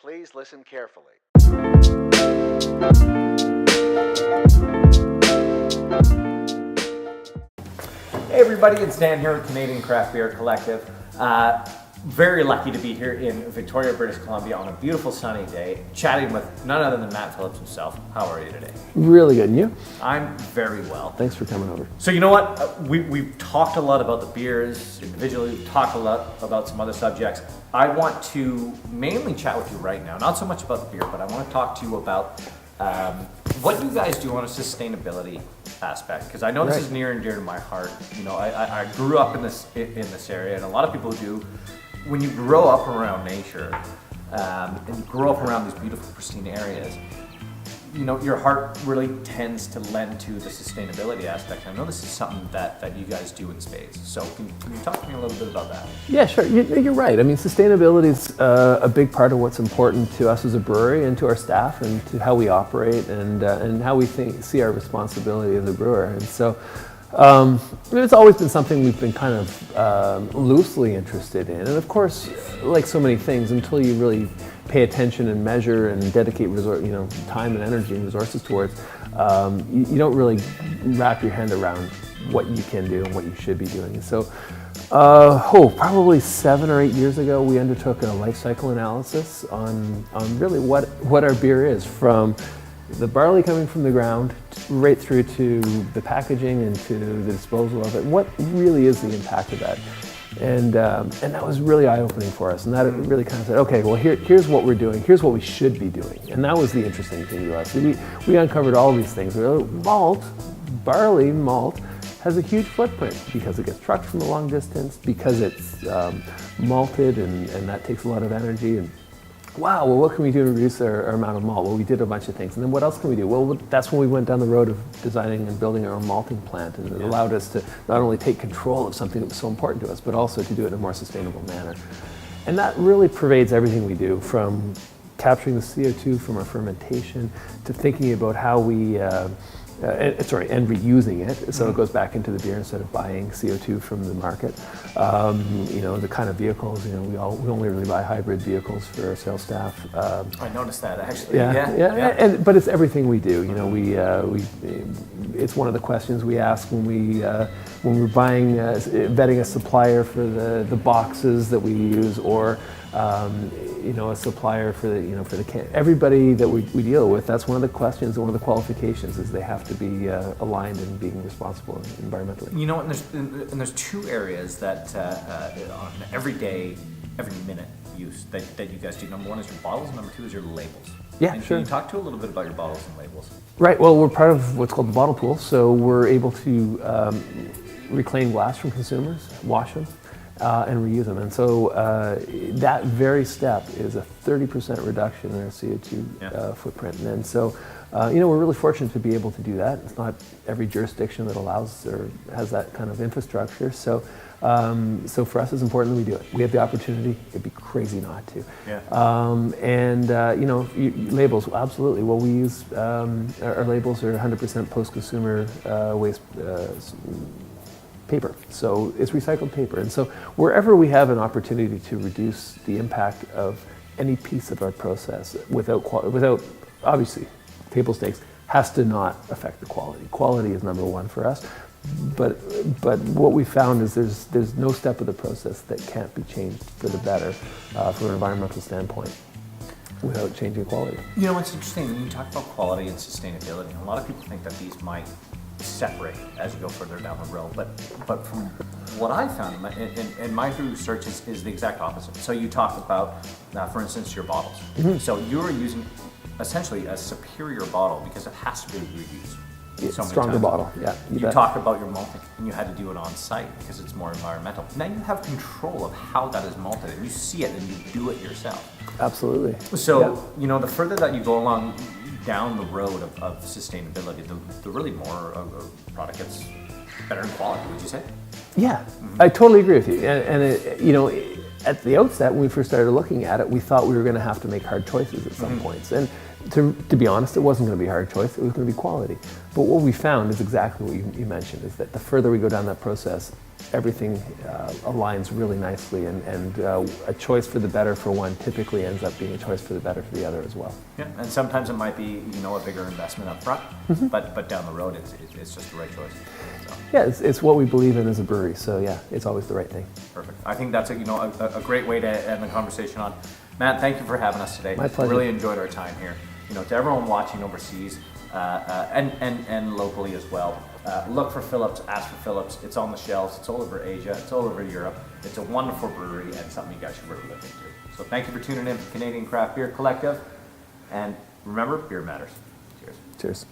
Please listen carefully. Hey everybody, it's Dan here with Canadian Craft Beer Collective. Very lucky to be here in Victoria, British Columbia on a beautiful sunny day, chatting with none other than Matt Phillips himself. How are you today? Really good, and you? I'm very well. Thanks for coming over. So you know what? We've talked a lot about the beers individually, we've talked a lot about some other subjects. I want to mainly chat with you right now, not so much about the beer, but I want to talk to you about what you guys do on a sustainability aspect, because I know this is near and dear to my heart. You know, I grew up in this area, and a lot of people do. When you grow up around nature and you grow up around these beautiful, pristine areas, you know, your heart really tends to lend to the sustainability aspect. I know this is something that you guys do in spades. So can you talk to me a little bit about that? Yeah, sure. You're right. I mean, sustainability is a big part of what's important to us as a brewery and to our staff and to how we operate and how we see our responsibility as a brewer. And so it's always been something we've been kind of loosely interested in. And of course, like so many things, until you really pay attention and measure and dedicate time and energy and resources towards, you don't really wrap your hand around what you can do and what you should be doing. And so, probably 7 or 8 years ago, we undertook a lifecycle analysis on really what our beer is, from the barley coming from the ground right through to the packaging and to the disposal of it. What really is the impact of that? And that was really eye-opening for us. And that really kind of said, okay, well, here's what we're doing. Here's what we should be doing. And that was the interesting thing to us. We uncovered all these things. Barley malt, has a huge footprint because it gets trucked from a long distance, because it's malted, and that takes a lot of energy. And wow, well, what can we do to reduce our amount of malt? Well, we did a bunch of things. And then what else can we do? Well, that's when we went down the road of designing and building our own malting plant. And it allowed us to not only take control of something that was so important to us, but also to do it in a more sustainable manner. And that really pervades everything we do, from capturing the CO2 from our fermentation to thinking about how we and reusing it, so it goes back into the beer instead of buying CO2 from the market. The kind of vehicles, we only really buy hybrid vehicles for our sales staff. I noticed that actually. But it's everything we do. It's one of the questions we ask when we're buying, vetting a supplier for the boxes that we use, or a supplier for the can. Everybody that we deal with, that's one of the questions, one of the qualifications, is they have to be aligned in being responsible environmentally. You know, and there's two areas that on every day, every minute use that you guys do. Number one is your bottles, and number two is your labels. Yeah, and sure. Can you talk to a little bit about your bottles and labels? Right. Well, we're part of what's called the bottle pool, so we're able to reclaim glass from consumers, wash them, and reuse them. And so that very step is a 30% reduction in our CO2 footprint. And so, we're really fortunate to be able to do that. It's not every jurisdiction that allows or has that kind of infrastructure. So for us, it's important that we do it. We have the opportunity. It'd be crazy not to. Yeah. Labels, absolutely. Well, we use, our labels are 100% post-consumer waste paper. So it's recycled paper. And so wherever we have an opportunity to reduce the impact of any piece of our process without obviously, table stakes, has to not affect the quality. Quality is number one for us. But what we found is there's no step of the process that can't be changed for the better from an environmental standpoint without changing quality. You know, it's interesting when you talk about quality and sustainability, and a lot of people think that these might separate as you go further down the road, but from what I found in my research is the exact opposite. So you talk about, for instance, your bottles. Mm-hmm. So you're using essentially a superior bottle because it has to be reused. So stronger bottle, yeah. You talk about your malting, and you had to do it on site because it's more environmental. Now you have control of how that is malted, and you see it, and you do it yourself. Absolutely. So, the further that you go along down the road of sustainability, the really more a product gets better in quality, would you say? Yeah, I totally agree with you. And at the outset, when we first started looking at it, we thought we were going to have to make hard choices at some points. And to be honest, it wasn't going to be a hard choice. It was going to be quality. But what we found is exactly what you mentioned, is that the further we go down that process, everything aligns really nicely, and a choice for the better for one typically ends up being a choice for the better for the other as well. Yeah, and sometimes it might be, a bigger investment up front, but down the road, it's just the right choice. So. Yeah, it's what we believe in as a brewery, so yeah, it's always the right thing. Perfect. I think that's a great way to end the conversation on. Matt, thank you for having us today. My pleasure. Really enjoyed our time here. To everyone watching overseas and locally as well, look for Phillips, ask for Phillips. It's on the shelves. It's all over Asia. It's all over Europe. It's a wonderful brewery and something you guys should really look into. So thank you for tuning in to Canadian Craft Beer Collective. And remember, beer matters. Cheers. Cheers.